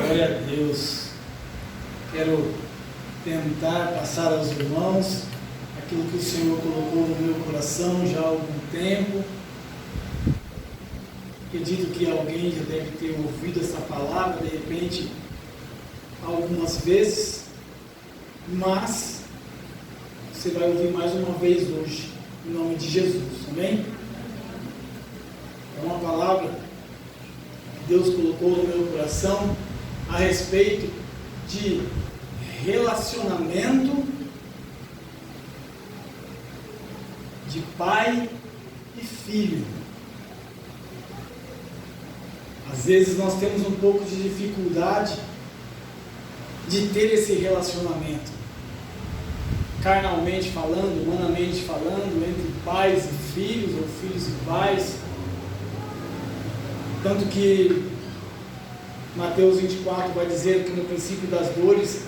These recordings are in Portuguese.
Glória a Deus. Quero tentar passar aos irmãos aquilo que o Senhor colocou no meu coração já há algum tempo. Acredito que alguém já deve ter ouvido essa palavra, de repente, algumas vezes, mas você vai ouvir mais uma vez hoje, em nome de Jesus, amém? É uma palavra que Deus colocou no meu coração a respeito de relacionamento de pai e filho. Às vezes nós temos um pouco de dificuldade de ter esse relacionamento, carnalmente falando, humanamente falando, entre pais e filhos, ou filhos e pais. Tanto que Mateus 24 vai dizer que no princípio das dores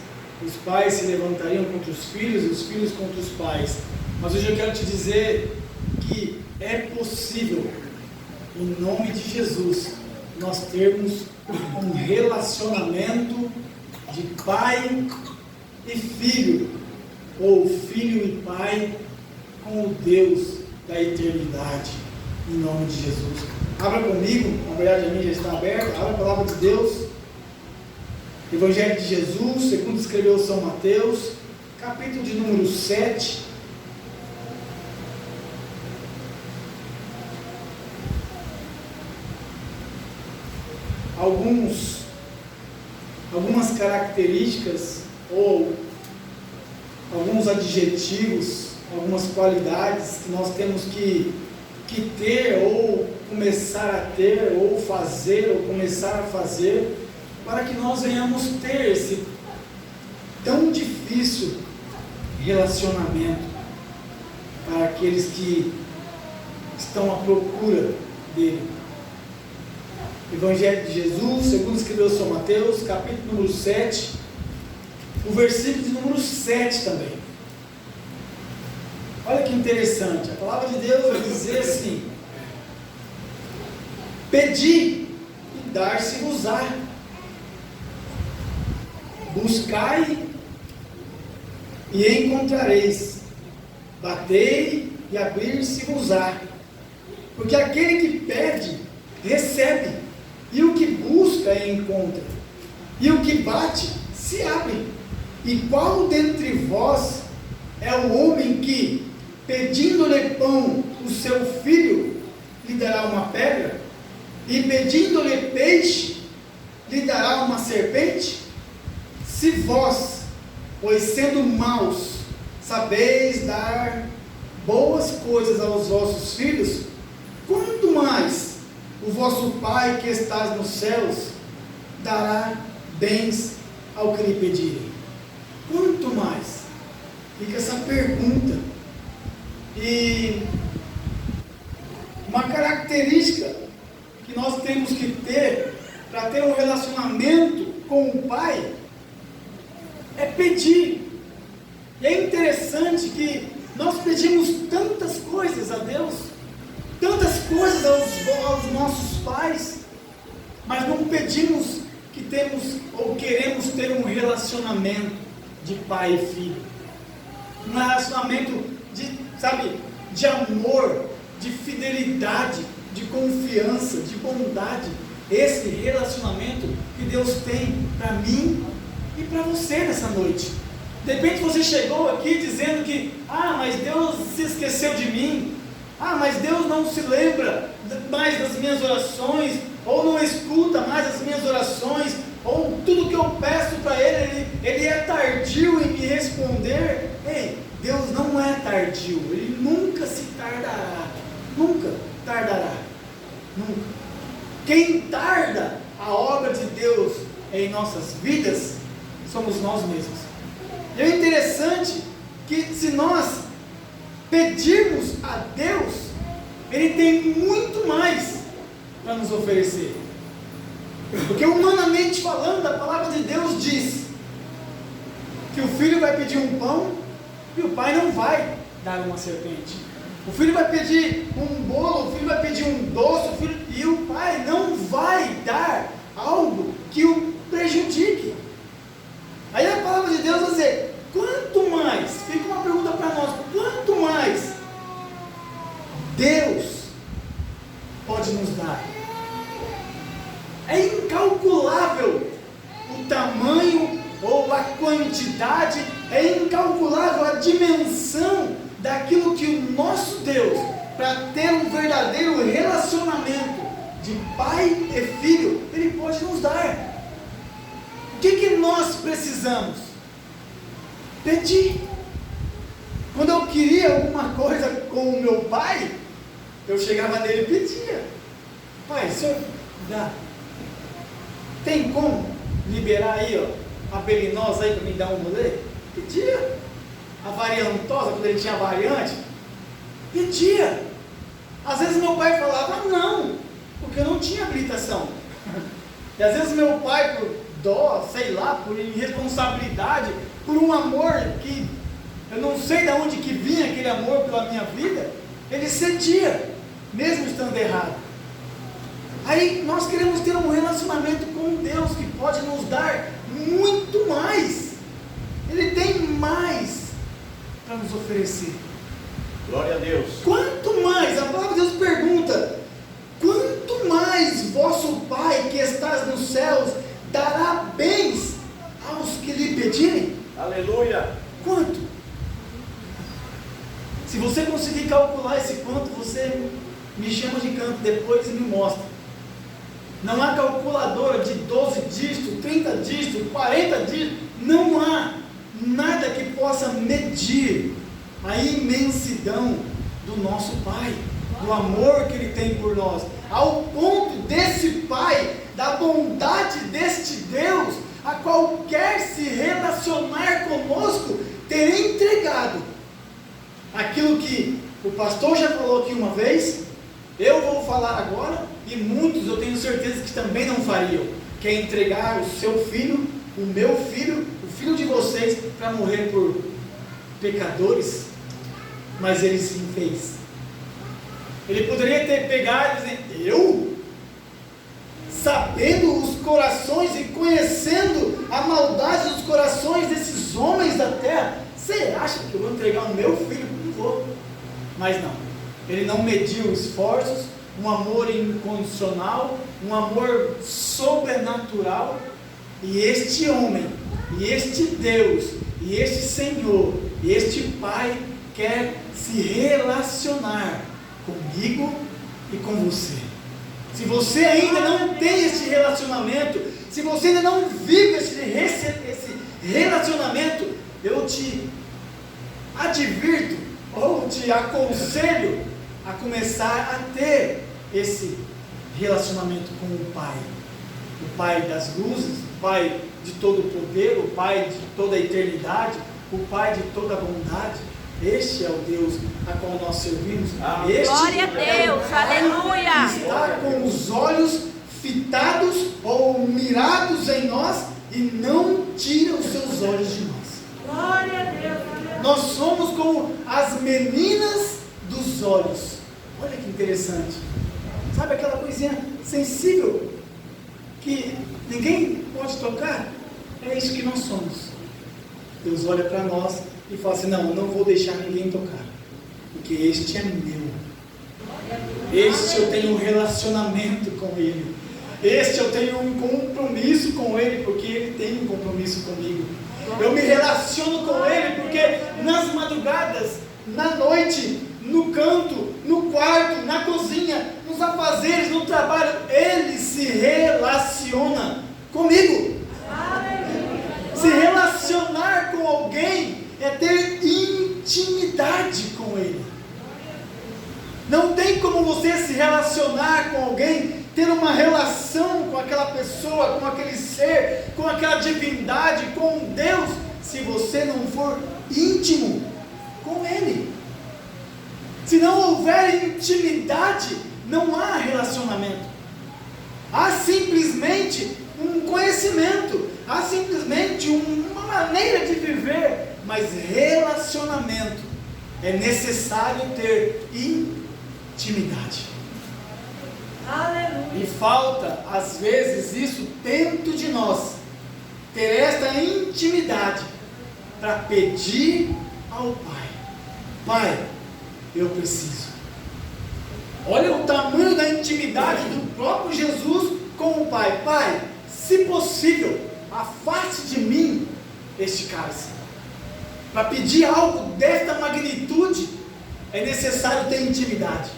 os pais se levantariam contra os filhos e os filhos contra os pais. Mas hoje eu quero te dizer que é possível, em nome de Jesus, nós termos um relacionamento de pai e filho, ou filho e pai, com o Deus da eternidade, em nome de Jesus. Abra comigo, na verdade a minha já está aberta, abra a palavra de Deus, Evangelho de Jesus, segundo escreveu São Mateus, capítulo de número 7, algumas características ou alguns adjetivos, algumas qualidades que nós temos que ter, ou começar a ter, ou fazer, ou começar a fazer, para que nós venhamos ter esse tão difícil relacionamento para aqueles que estão à procura dele. Evangelho de Jesus, segundo escreveu São Mateus, capítulo número 7, o versículo de número 7 também. Olha que interessante, a palavra de Deus vai dizer assim: pedi e dar-se-vos-á, buscai e encontrareis, batei e abrir-se-vos-á, porque aquele que pede, recebe, e o que busca, encontra, e o que bate, se abre. E qual dentre vós é o homem que, pedindo-lhe pão, o seu filho, lhe dará uma pedra? E pedindo-lhe peixe, lhe dará uma serpente? Se vós, pois sendo maus, sabeis dar boas coisas aos vossos filhos, quanto mais o vosso Pai que estás nos céus dará bens ao que lhe pedirem. Quanto mais? Fica essa pergunta. E uma característica que nós temos que ter para ter um relacionamento com o Pai é pedir. E é interessante que nós pedimos tantas coisas a Deus, tantas coisas aos nossos pais, mas não pedimos que temos ou queremos ter um relacionamento de pai e filho, um relacionamento de amor, de fidelidade, de confiança, de bondade. Esse relacionamento que Deus tem para mim e para você nessa noite. De repente você chegou aqui dizendo que mas Deus se esqueceu de mim, mas Deus não se lembra mais das minhas orações, ou não escuta mais as minhas orações, ou tudo que eu peço para Ele é tardio em me responder. Ei, Deus não é tardio, Ele nunca se tardará, nunca tardará, nunca. Quem tarda a obra de Deus em nossas vidas somos nós mesmos. E é interessante que se nós pedirmos a Deus, Ele tem muito mais para nos oferecer. Porque humanamente falando, a palavra de Deus diz que o filho vai pedir um pão e o pai não vai dar uma serpente. O filho vai pedir um bolo, o filho vai pedir um doce, e o pai não vai dar algo que o prejudique. incalculável o tamanho ou a quantidade, é incalculável a dimensão daquilo que o nosso Deus, para ter um verdadeiro relacionamento de pai e filho, Ele pode nos dar. O que nós precisamos? Pedir. Quando eu queria alguma coisa com o meu pai, eu chegava nele e pedia: pai, o senhor dá? Tem como liberar aí, ó, a belinosa aí para me dar um rolê? Pedia. A variantosa, quando ele tinha variante, pedia. Às vezes meu pai falava não, porque eu não tinha habilitação. E às vezes meu pai, por dó, sei lá, por irresponsabilidade, por um amor que eu não sei de onde que vinha aquele amor pela minha vida, ele cedia, mesmo estando errado. Aí nós queremos ter um relacionamento com Deus que pode nos dar muito mais. Ele tem mais para nos oferecer. Glória a Deus. Quanto mais, a palavra de Deus pergunta: quanto mais vosso Pai que estás nos céus dará bens aos que lhe pedirem? Aleluia. Quanto? Se você conseguir calcular esse quanto, você me chama de canto depois e me mostra. Não há calculadora de 12 dígitos, 30 dígitos, 40 dígitos. Não há nada que possa medir a imensidão do nosso Pai, do amor que Ele tem por nós, ao ponto desse Pai, da bondade deste Deus, a qual quer se relacionar conosco, ter entregado aquilo que o pastor já falou aqui uma vez, eu vou falar agora, e muitos eu tenho certeza que também não fariam, que é entregar o seu filho, o meu filho, o filho de vocês, para morrer por pecadores. Mas Ele sim fez. Ele poderia ter pegado e dizer: eu? Sabendo os corações e conhecendo a maldade dos corações desses homens da terra, você acha que eu vou entregar o meu filho? Não vou. Mas não, Ele não mediu esforços, um amor incondicional, um amor sobrenatural. E este homem, e este Deus, e este Senhor, e este Pai quer se relacionar comigo e com você. Se você ainda não tem esse relacionamento, se você ainda não vive esse relacionamento, eu te advirto, ou te aconselho a começar a ter esse relacionamento com o Pai das luzes, o Pai de todo o poder, o Pai de toda a eternidade, o Pai de toda a bondade. Este é o Deus a qual nós servimos. Glória a Deus, aleluia. Está com os olhos fitados ou mirados em nós e não tira os seus olhos de nós. Glória a Deus. Nós somos como as meninas dos olhos. Olha que interessante. Sabe aquela coisinha sensível que ninguém pode tocar? É isso que nós somos. Deus olha para nós e fala assim: não, eu não vou deixar ninguém tocar, porque este é meu. Este eu tenho um relacionamento com Ele. Este eu tenho um compromisso com Ele, porque Ele tem um compromisso comigo. Eu me relaciono com Ele porque nas madrugadas, na noite, no canto, no quarto, na cozinha, nos afazeres, no trabalho, Ele se relaciona comigo. Se relacionar com alguém é ter intimidade com Ele. Não tem como você se relacionar com alguém, ter uma relação com aquela pessoa, com aquele ser, com aquela divindade, com Deus, se você não for íntimo com Ele. Se não houver intimidade, não há relacionamento. Há simplesmente um conhecimento, há simplesmente uma maneira de viver, mas relacionamento é necessário ter intimidade. Aleluia. E falta, às vezes, isso dentro de nós, ter esta intimidade para pedir ao Pai: Pai, eu preciso. Olha o tamanho da intimidade do próprio Jesus com o Pai: Pai, se possível, afaste de mim este cálice. Para pedir algo desta magnitude, é necessário ter intimidade.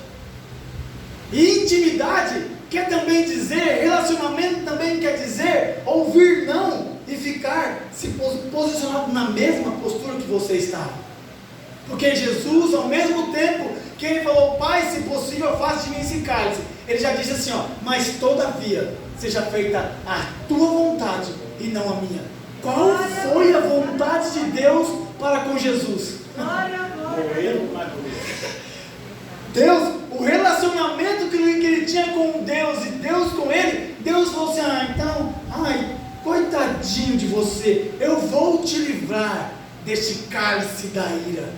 E intimidade quer também dizer, relacionamento também quer dizer ouvir não e ficar se posicionado na mesma postura que você estava. Porque Jesus, ao mesmo tempo que ele falou: Pai, se possível, afaste de mim esse cálice, ele já disse assim, mas todavia seja feita a tua vontade e não a minha. Qual foi a vontade de Deus para com Jesus? Deus, o relacionamento que ele tinha com Deus e Deus com ele, Deus falou assim: então, coitadinho de você, eu vou te livrar deste cálice da ira.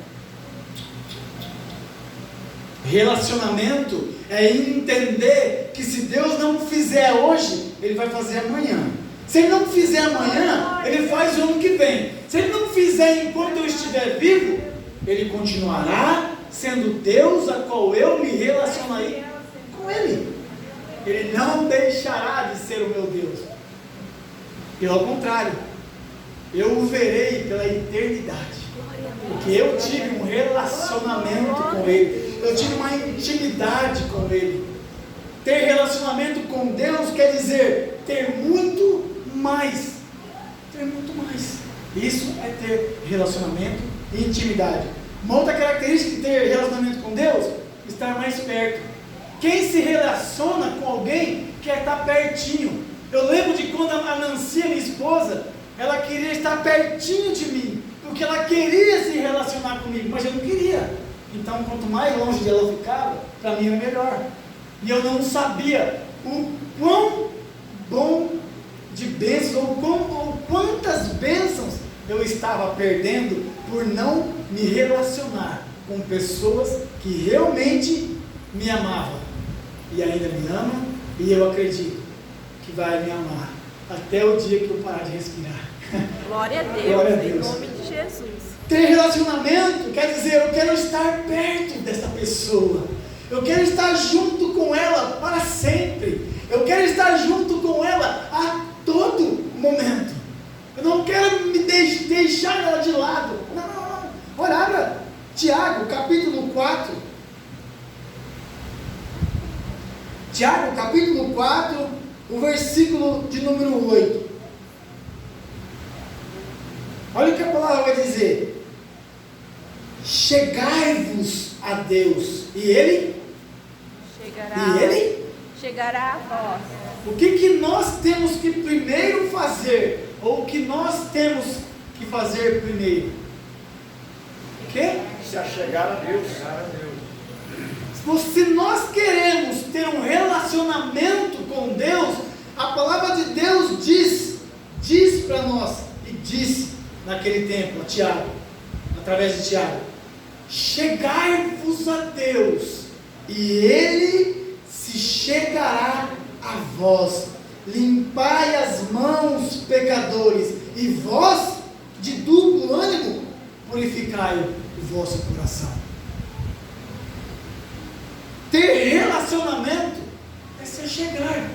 Relacionamento é entender que se Deus não fizer hoje, Ele vai fazer amanhã. Se Ele não fizer amanhã, Ele faz o ano que vem. Se Ele não fizer enquanto eu estiver vivo, Ele continuará sendo Deus a qual eu me relacionarei com Ele. Ele não deixará de ser o meu Deus. Pelo contrário, eu o verei pela eternidade. Porque eu tive um relacionamento com Ele. Eu tive uma intimidade com Ele. Ter relacionamento com Deus quer dizer ter muito mais. Ter muito mais. Isso é ter relacionamento e intimidade. Uma outra característica de ter relacionamento com Deus: estar mais perto. Quem se relaciona com alguém quer estar pertinho. Eu lembro de quando a Nancy, minha esposa, ela queria estar pertinho de mim, porque ela queria se relacionar comigo, mas eu não queria. Então, quanto mais longe dela eu ficava, para mim era melhor. E eu não sabia o quão bom de bênçãos, ou quantas bênçãos eu estava perdendo por não me relacionar com pessoas que realmente me amavam. E ainda me ama, e eu acredito que vai me amar até o dia que eu parar de respirar. Glória a Deus, Glória a Deus. em nome de Jesus. Ter relacionamento quer dizer, eu quero estar perto dessa pessoa. Eu quero estar junto com ela para sempre. Eu quero estar junto com ela a todo momento. Eu não quero me deixar ela de lado. Não. Olha, abra Tiago, capítulo 4. Tiago, capítulo 4, o versículo de número 8. Olha o que a palavra vai dizer: chegai-vos a Deus, e Ele chegará a vós. O que nós temos que primeiro fazer? Ou o que nós temos que fazer primeiro? O quê? Se achegar a Deus. Se nós queremos ter um relacionamento com Deus, a palavra de Deus diz para nós, e disse naquele tempo a Tiago, através de Tiago: chegai-vos a Deus, e Ele se chegará a vós. Limpai as mãos, pecadores, e vós, de duplo ânimo, purificai o vosso coração. Ter relacionamento é se chegar.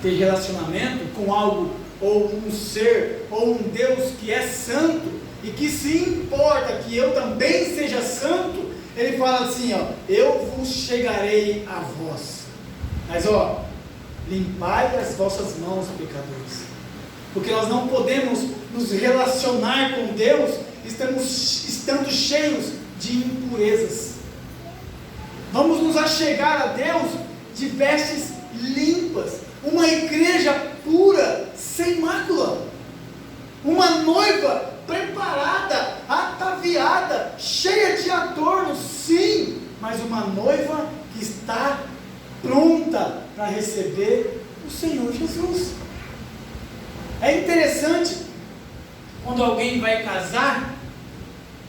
Ter relacionamento com algo, ou um ser, ou um Deus que é santo, e que se importa que eu também seja santo, Ele fala assim, eu vos chegarei a vós. Mas limpai as vossas mãos, pecadores. Porque nós não podemos nos relacionar com Deus estando cheios de impurezas. Vamos nos achegar a Deus de vestes limpas, uma igreja pura, sem mácula, uma noiva preparada, ataviada, cheia de adornos, sim, mas uma noiva que está pronta para receber o Senhor Jesus. É interessante quando alguém vai casar,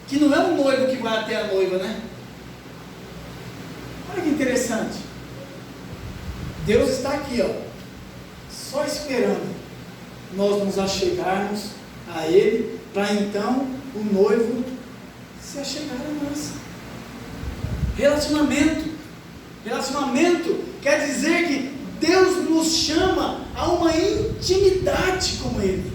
que não é o noivo que vai até a noiva, né? Olha que interessante. Deus está aqui, só esperando nós nos achegarmos a Ele, para então o noivo se achegar a nós. Relacionamento quer dizer que Deus nos chama a uma intimidade com Ele.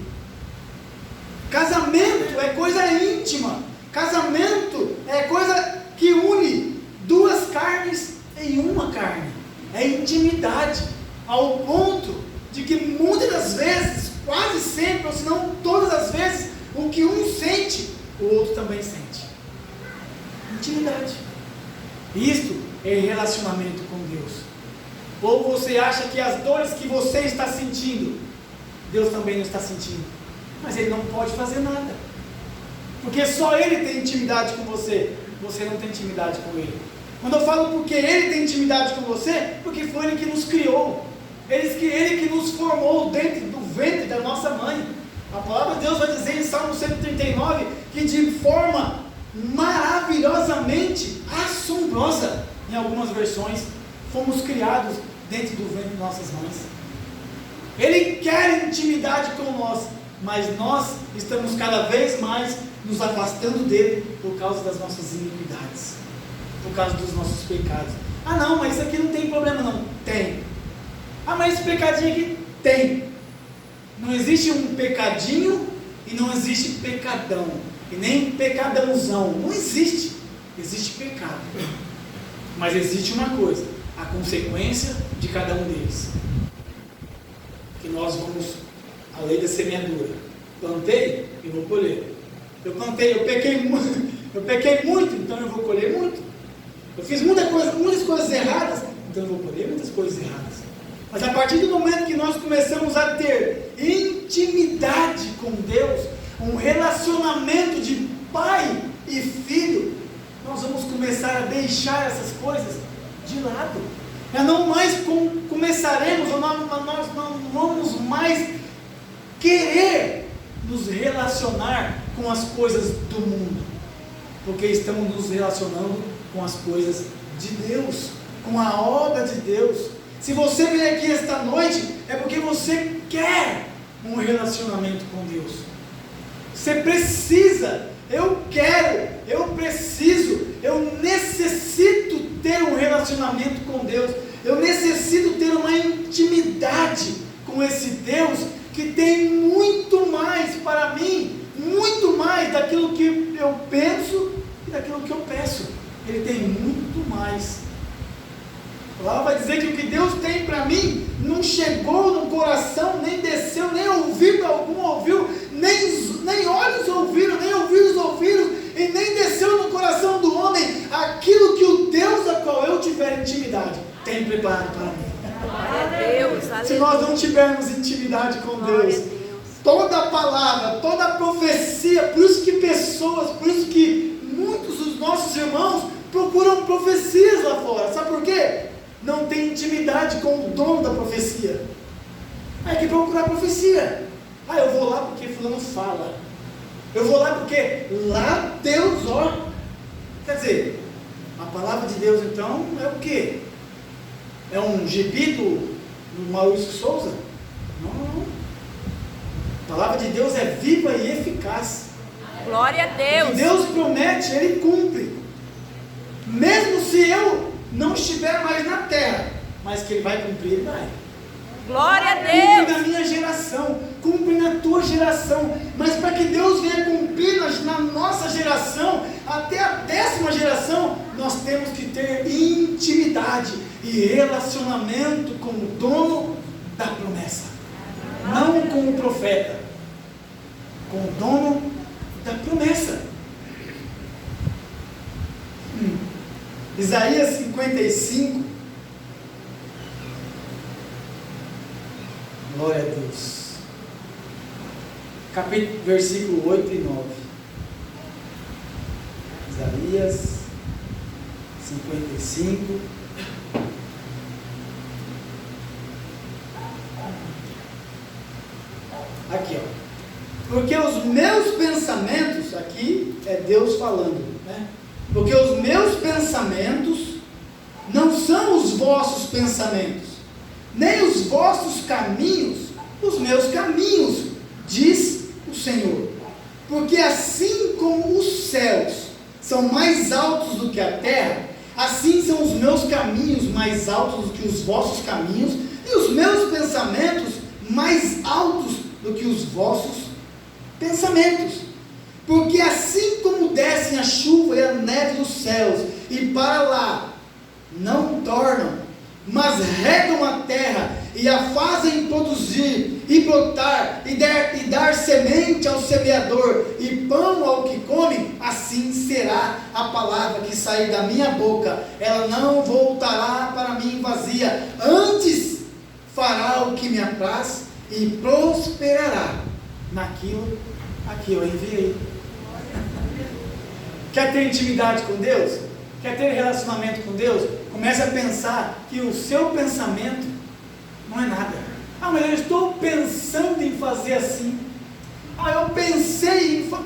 Casamento é coisa íntima. Casamento é coisa que une duas carnes em uma carne. É intimidade, ao ponto de que muitas das vezes, quase sempre, ou se não todas as vezes, o que um sente, o outro também sente. Intimidade. Isto é relacionamento com Deus. Ou você acha que as dores que você está sentindo, Deus também não está sentindo, mas Ele não pode fazer nada, porque só Ele tem intimidade com você, você não tem intimidade com Ele. Quando eu falo porque Ele tem intimidade com você, porque foi Ele que nos criou, Ele que nos formou dentro do ventre da nossa mãe. A palavra de Deus vai dizer em Salmo 139, que de forma maravilhosamente assombrosa, em algumas versões, fomos criados dentro do ventre de nossas mães. Ele quer intimidade com nós, mas nós estamos cada vez mais nos afastando dele por causa das nossas iniquidades, por causa dos nossos pecados. Ah não, mas isso aqui não tem problema não. Tem. Ah, mas esse pecadinho aqui tem. Não existe um pecadinho e não existe pecadão, e nem pecadãozão. Não existe. Existe pecado. Mas existe uma coisa, a consequência de cada um deles. Que nós vamos, a lei da semeadura. Plantei e vou colher. Eu plantei, eu pequei muito, então eu vou colher muito. Eu fiz muitas coisas erradas, então eu vou colher muitas coisas erradas. Mas a partir do momento que nós começamos a ter intimidade com Deus, um relacionamento de pai e filho, nós vamos começar a deixar essas coisas de lado. Nós não mais começaremos, ou nós não vamos mais querer nos relacionar com as coisas do mundo, porque estamos nos relacionando com as coisas de Deus, com a obra de Deus. Se você veio aqui esta noite, é porque você quer um relacionamento com Deus. Você precisa, eu quero, eu preciso, eu necessito ter um relacionamento com Deus. Eu necessito ter uma intimidade com esse Deus que tem muito mais para mim, muito mais daquilo que eu penso e daquilo que eu peço. Ele tem muito mais. A palavra vai dizer que o que Deus tem para mim não chegou no coração, nem desceu, nem ouvido algum ouviu, nem olhos ouviram, nem ouvidos ouviram, e nem desceu no coração do homem aquilo que o Deus a qual eu tiver intimidade tem preparado para mim. Glória a Deus, aleluia. Se nós não tivermos intimidade com Deus, toda a palavra, toda a profecia, por isso que muitos dos nossos irmãos procuram profecias lá fora. Sabe por quê? Não tem intimidade com o dono da profecia. Aí que procurar profecia. Ah, eu vou lá porque fulano fala. Eu vou lá porque lá Deus ó. Quer dizer, a palavra de Deus então é o quê? É um gibi do Maurício Souza? Não. A palavra de Deus é viva e eficaz. Glória a Deus. O que Deus promete, Ele cumpre. Mesmo se eu não estiver mais na terra, mas que Ele vai cumprir, Ele vai. Glória a Cumpre Deus. na minha geração, cumpre na tua geração. Mas para que Deus venha cumprir na nossa geração, até a 10ª geração, nós temos que ter intimidade e relacionamento com o dono da promessa. Não com o profeta, com o dono da promessa. Isaías 55. Glória a Deus. Versículo 8 e 9. Isaías 55. Aqui, ó. Porque os meus pensamentos, aqui é Deus falando, né? Porque os meus pensamentos não são os vossos pensamentos, nem os vossos caminhos, os meus caminhos, diz o Senhor. Porque assim como os céus são mais altos do que a terra, assim são os meus caminhos mais altos do que os vossos caminhos, e os meus pensamentos mais altos do que os vossos pensamentos. Porque assim como descem a chuva e a neve dos céus, e para lá não tornam, mas regam a terra, e a fazem produzir, e brotar, e dar semente ao semeador, e pão ao que come, assim será a palavra que sair da minha boca. Ela não voltará para mim vazia, antes fará o que me apraz, e prosperará naquilo a que eu enviei. Quer ter intimidade com Deus? Quer ter relacionamento com Deus? Comece a pensar que o seu pensamento não é nada. Ah, mas eu estou pensando em fazer assim. Ah, eu pensei em fazer...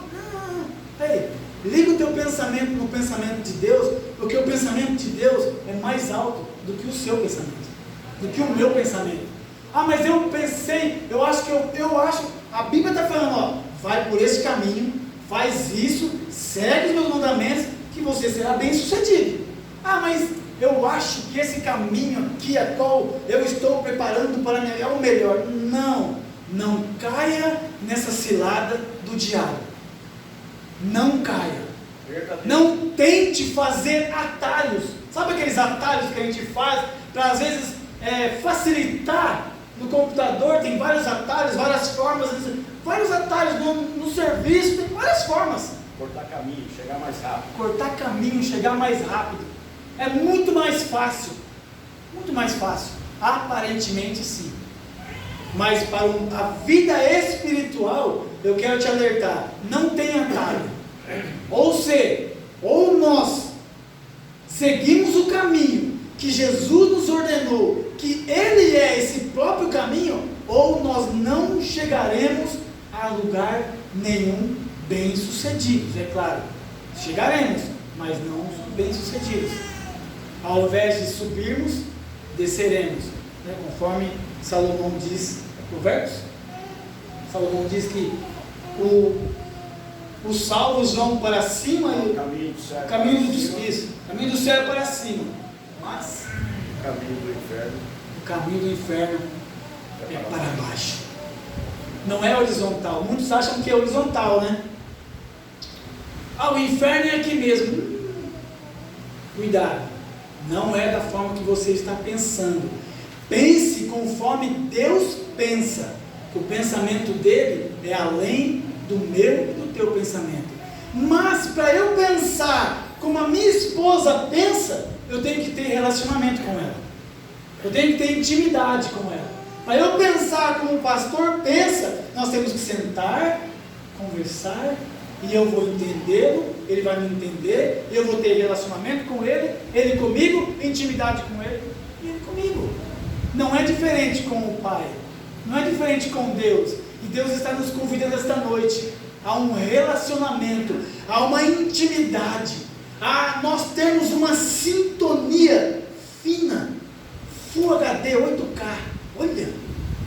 Ei, liga o teu pensamento no pensamento de Deus, porque o pensamento de Deus é mais alto do que o seu pensamento, do que o meu pensamento. Ah, mas eu pensei, eu acho, a Bíblia está falando, ó, vai por esse caminho, faz isso, segue os meus mandamentos, que você será bem sucedido. Ah, mas eu acho que esse caminho aqui, a qual eu estou preparando para mim, é o melhor. Não caia nessa cilada do diabo. Não caia. Não tente fazer atalhos. Sabe aqueles atalhos que a gente faz para às vezes facilitar? No computador tem vários atalhos, várias formas, vários atalhos no serviço, tem várias formas. Cortar caminho, chegar mais rápido. Cortar caminho, chegar mais rápido. É muito mais fácil. Muito mais fácil. Aparentemente sim. Mas para a vida espiritual, eu quero te alertar, não tem atalho. Ou nós seguimos o caminho que Jesus nos ordenou, que Ele é esse próprio caminho, ou nós não chegaremos a lugar nenhum bem-sucedidos, é claro. Chegaremos, mas não bem-sucedidos. Ao invés de subirmos, desceremos, né? Conforme Salomão diz, Provérbios, Salomão diz que os salvos vão para cima e o caminho do céu é para cima, mas o caminho do inferno é para baixo. Não é horizontal. Muitos acham que é horizontal, né? Ah, o inferno é aqui mesmo. Cuidado, não é da forma que você está pensando. Pense conforme Deus pensa. O pensamento dele é além do meu e do teu pensamento. Mas para eu pensar como a minha esposa pensa, eu tenho que ter relacionamento com ela. Eu tenho que ter intimidade com ela. Para eu pensar como o pastor pensa, nós temos que sentar, conversar, e eu vou entendê-lo, ele vai me entender, eu vou ter relacionamento com ele comigo, intimidade com ele, e ele comigo. Não é diferente com o Pai, não é diferente com Deus, e Deus está nos convidando esta noite a um relacionamento, a uma intimidade, a nós termos uma sintonia fina, Full HD, 8K, olha,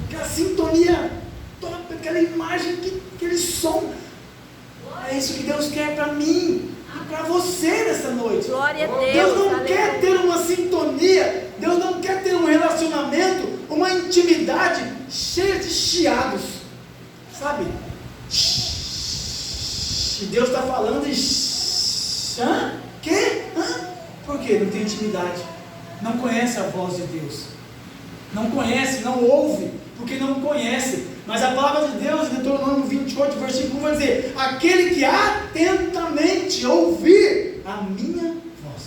aquela sintonia top, aquela imagem, aquele som. É isso que Deus quer para mim e para você nessa noite. Glória a Deus. Deus não quer ter uma sintonia, Deus não quer ter um relacionamento, uma intimidade cheia de chiados, sabe? E Deus está falando e quê? Por quê? Não tem intimidade, não conhece a voz de Deus, não conhece, não ouve, porque não conhece. Mas a palavra de Deus, em Deuteronômio 28, versículo 1, vai dizer: aquele que atentamente ouvir a minha voz.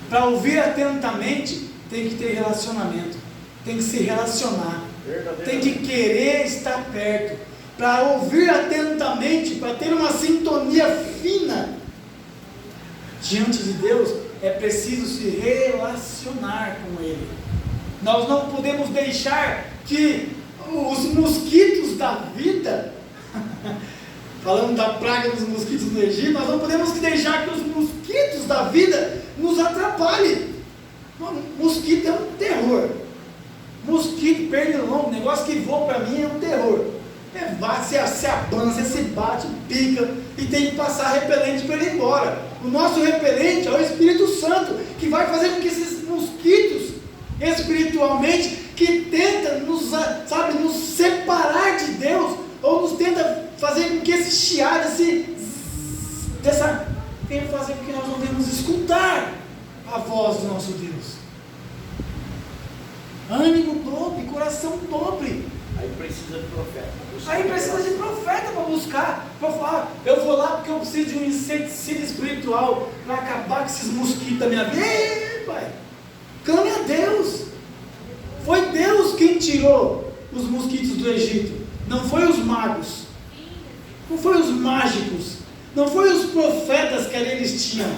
Para ouvir atentamente, tem que ter relacionamento, tem que se relacionar, tem que querer estar perto. Para ouvir atentamente, para ter uma sintonia fina diante de Deus, é preciso se relacionar com Ele. Nós não podemos deixar que os mosquitos da vida, falando da praga dos mosquitos no Egito, nós não podemos deixar que os mosquitos da vida nos atrapalhem. Mosquito é um terror. Mosquito, pernilongo, negócio que voa para mim é um terror. Você avança, você se bate, pica, e tem que passar repelente para ele ir embora. O nosso repelente é o Espírito Santo, que vai fazer com que esses mosquitos espiritualmente, que tenta nos, sabe, nos separar de Deus, ou nos tenta fazer com que esse chiado, venha fazer com que nós não devemos escutar a voz do nosso Deus. Ânimo dobre, coração dobre. Aí precisa de profeta. Aí precisa de profeta para buscar, para falar, eu vou lá porque eu preciso de um inseticida espiritual para acabar com esses mosquitos da minha vida. Ei, pai, clame a Deus. Foi Deus quem tirou os mosquitos do Egito, não foi os magos, não foi os mágicos, não foi os profetas que ali eles tinham,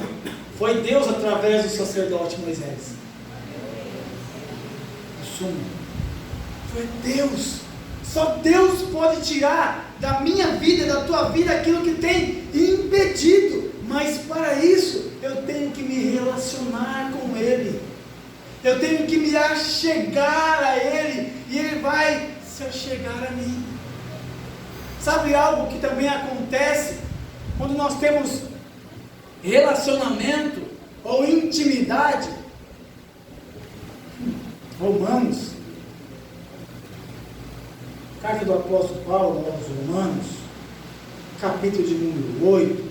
foi Deus através do sacerdote Moisés. O sumo, foi Deus. Só Deus pode tirar da minha vida e da tua vida aquilo que tem impedido. Mas para isso eu tenho que me relacionar com Ele. Eu tenho que me achegar a Ele. E Ele vai se achegar a mim. Sabe algo que também acontece quando nós temos relacionamento ou intimidade? Romanos, carta do apóstolo Paulo aos Romanos, capítulo de número 8,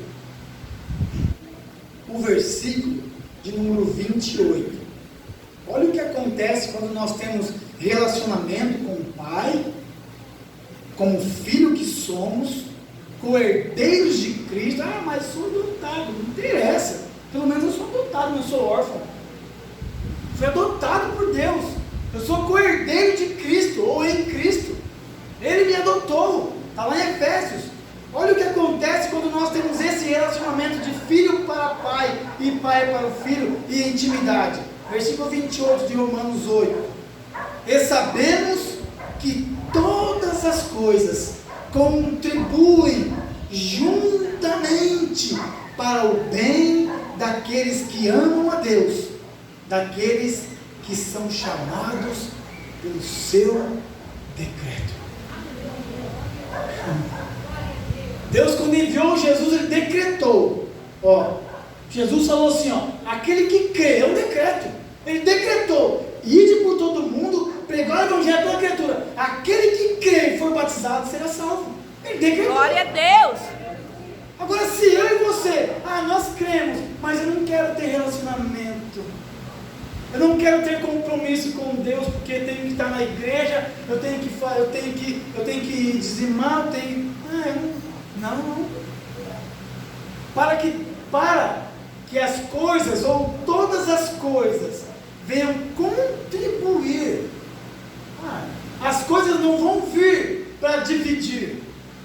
o versículo de número 28. Olha o que acontece quando nós temos relacionamento com o Pai, como filho que somos, co-herdeiros de Cristo. Ah, mas sou adotado, não interessa, pelo menos eu sou adotado, não sou órfão. Fui adotado por Deus, eu sou co-herdeiro de Cristo, ou em Cristo. Ele me adotou, está lá em Efésios. Olha o que acontece quando nós temos esse relacionamento de filho para pai e pai para o filho e intimidade. Versículo 28 de Romanos 8. E sabemos que todas as coisas contribuem juntamente para o bem daqueles que amam a Deus, daqueles que são chamados pelo seu decreto. Deus, quando enviou Jesus, Ele decretou. Jesus falou assim, aquele que crê, é um decreto. Ele decretou, ide por todo mundo, pregar o evangelho pela criatura. Aquele que crê e for batizado será salvo. Ele decretou. Glória a Deus. Agora, se eu e você, nós cremos, mas eu não quero ter relacionamento, eu não quero ter compromisso com Deus, porque eu tenho que estar na igreja, eu tenho que dizimar, não. Para que as coisas, ou todas as coisas, venham contribuir. As coisas não vão vir para dividir,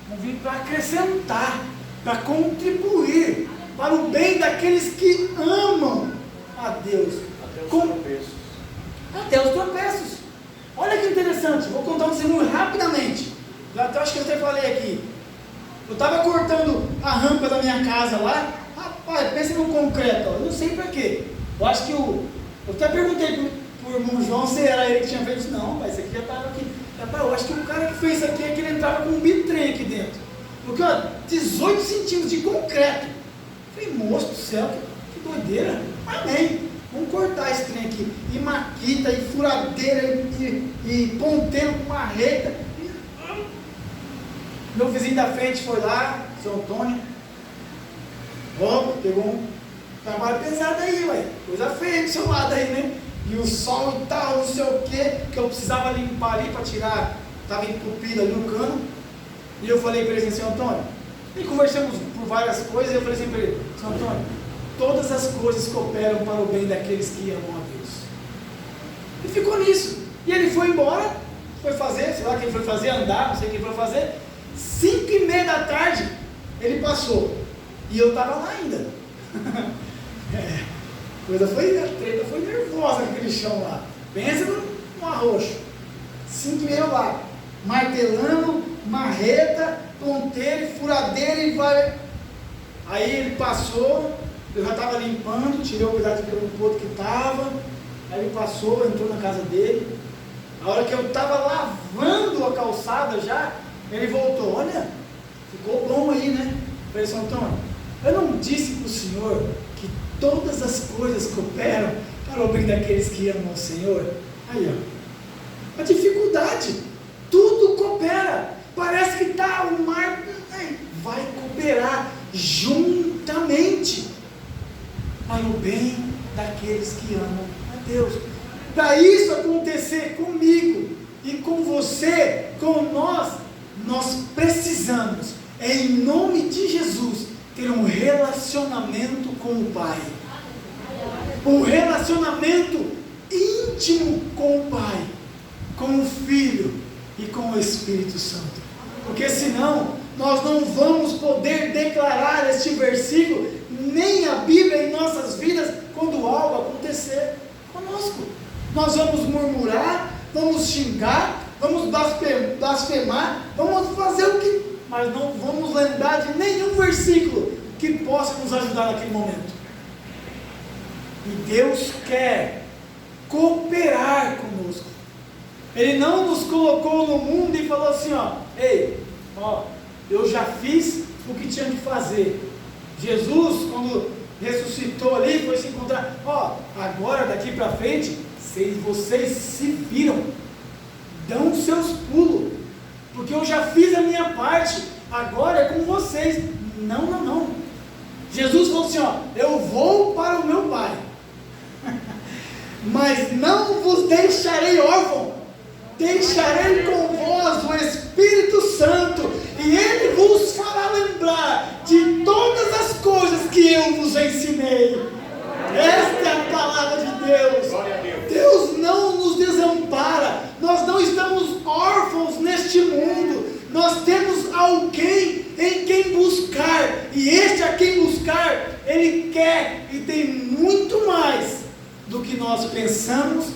vão vir para acrescentar, para contribuir para o bem daqueles que amam a Deus. Até os tropeços. Olha que interessante, vou contar um testemunho rapidamente. Acho que eu até falei aqui. Eu estava cortando a rampa da minha casa lá. Rapaz, pensa no concreto, eu não sei para quê. Eu acho que eu até perguntei pro irmão João se era ele que tinha feito isso. Não, mas isso aqui já estava aqui. Eu acho que o cara que fez isso aqui é que ele entrava com um bitrem aqui dentro. Porque 18 centímetros de concreto. Eu falei, moço do céu, que doideira. Amém. Vamos cortar esse trem aqui. E maquita, e furadeira, e ponteiro com marreta. Meu vizinho da frente foi lá, seu Antônio. Pegou um trabalho pesado aí, coisa feia do seu lado aí, né? E o sol e tal, não sei o que eu precisava limpar ali para tirar, estava entupido ali no cano. E eu falei para ele assim, seu Antônio, e conversamos por várias coisas, e eu falei assim para ele, seu Antônio, todas as coisas cooperam para o bem daqueles que amam a Deus. E ficou nisso. E ele foi embora, foi fazer, sei lá quem foi fazer, andar, não sei quem foi fazer. 5:30 da tarde, ele passou. E eu estava lá ainda. A treta foi nervosa aquele chão lá. Pensa no arroxo. 5:30 lá, martelando, marreta, ponteiro, furadeira e vai. Aí ele passou, eu já estava limpando, tirei o cuidado do ponto que estava. Aí ele passou, entrou na casa dele. A hora que eu estava lavando a calçada já, ele voltou. Olha, ficou bom aí, né? Eu falei, São Antônio, eu não disse para o senhor que todas as coisas cooperam para o bem daqueles que amam o Senhor? Aí, ó. A dificuldade. Tudo coopera. Parece que está o mar. Vai cooperar juntamente para o bem daqueles que amam a Deus. Para isso acontecer comigo e com você, com nós precisamos, em nome de Jesus, ter um relacionamento com o Pai. Um relacionamento íntimo com o Pai, com o Filho e com o Espírito Santo. Porque senão, nós não vamos poder declarar este versículo, nem a Bíblia em nossas vidas, quando algo acontecer conosco. Nós vamos murmurar, vamos xingar, vamos blasfemar, vamos fazer o que... Mas não vamos lembrar de nenhum versículo que possa nos ajudar naquele momento. E Deus quer cooperar conosco. Ele não nos colocou no mundo e falou assim, ei, eu já fiz o que tinha que fazer. Jesus, quando ressuscitou ali, foi se encontrar, agora daqui para frente, vocês se viram, dão os seus pulos, porque eu já fiz a minha parte, agora é com vocês. Não. Jesus falou assim, eu vou para o meu Pai, mas não vos deixarei órfão, deixarei com vós o Espírito Santo, e Ele vos fará lembrar de todas as coisas que eu vos ensinei. Esta é a palavra de Deus. Deus não nos desampara. Nós não estamos órfãos neste mundo. Nós temos alguém em quem buscar, e este a quem buscar, Ele quer e tem muito mais do que nós pensamos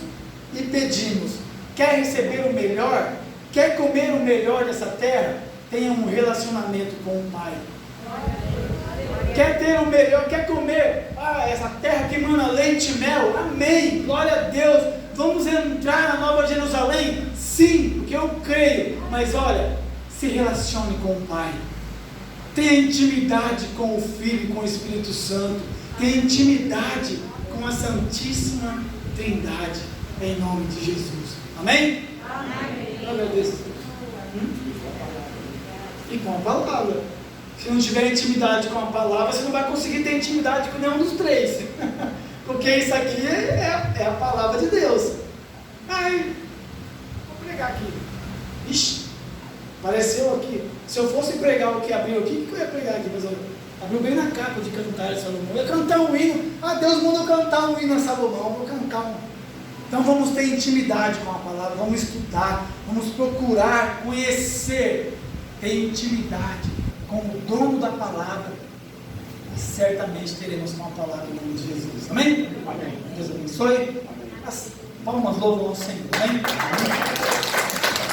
e pedimos. Quer receber o melhor? Quer comer o melhor dessa terra? Tenha um relacionamento com o Pai. Quer ter o melhor? Quer comer essa terra que emana leite e mel? Amém, glória a Deus. Vamos entrar na Nova Jerusalém? Sim, porque eu creio. Mas olha, se relacione com o Pai. Tenha intimidade com o Filho e com o Espírito Santo. Tenha intimidade com a Santíssima Trindade, em nome de Jesus. Amém? Amém. Glória a Deus. E com a palavra. Se não tiver intimidade com a palavra, você não vai conseguir ter intimidade com nenhum dos três. Porque isso aqui é a palavra de Deus. Vou pregar aqui. Ixi, apareceu aqui. Se eu fosse pregar o que abriu aqui, o que eu ia pregar aqui? Mas abriu bem na capa de cantar Salomão. Eu ia cantar um hino. Deus mandou cantar um hino a Salomão. Vou cantar um. Então vamos ter intimidade com a palavra. Vamos estudar. Vamos procurar conhecer. Ter intimidade com o dono da palavra, e certamente teremos com a palavra em nome de Jesus. Amém? Amém. Deus abençoe. As palmas louvam ao Senhor. Amém? Amém.